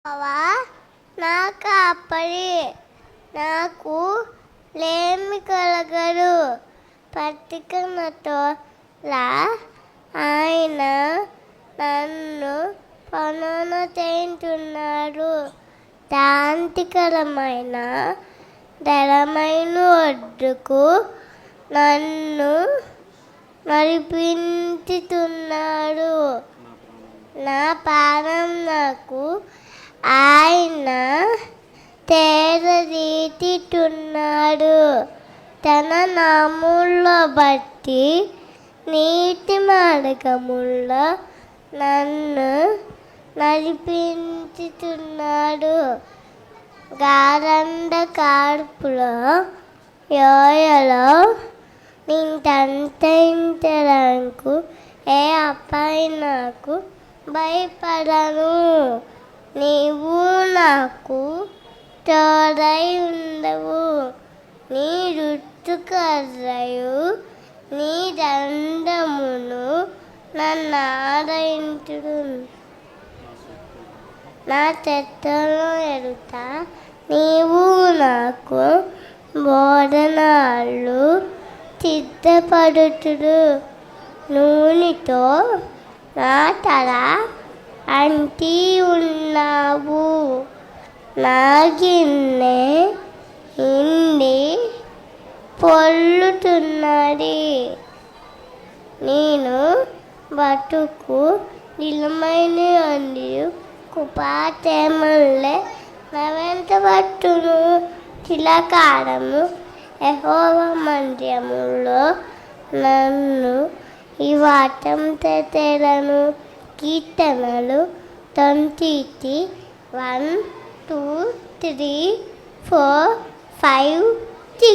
యెహోవా నా కాపరి, నాకు లేమి కలగదు. పచ్చికతోలా ఆయన నన్ను చేయుచున్నాడు. శాంతికరమైన ధరమైన ఒడ్డుకు నన్ను నడిపించుచున్నాడు. నా ప్రాణం నాకు ఆయన తీర్చుచున్నాడు. తన నామములో బట్టి నీతి మార్గములో నన్ను నడిపించుచున్నాడు. గాఢంధకారపులో లోయలో నేను సంచరించడానికి ఏ అపాయానికి భయపడను. నీవు నాకు తోడై ఉండవు. నీ రుట్టుకర్రయు నీ దండమును నన్ను ఆదరించును. నా చెత్తను ఎరుత నీవు నాకు బోధనలు సిద్ధపడుతుడు. నూనెతో నా తల అంటి ఉన్నావు. నా గిన్నె నిండి పొర్లుతున్నది. నేను బతుకు నిలమైన కుపాతేమల్లే నా వెంట పట్టును. చిలకారము యెహోవా మందిరములో నన్ను ఈ వాటం తెలను. కీర్తనలు 23, 1, 2, 3, 4, 5, 6.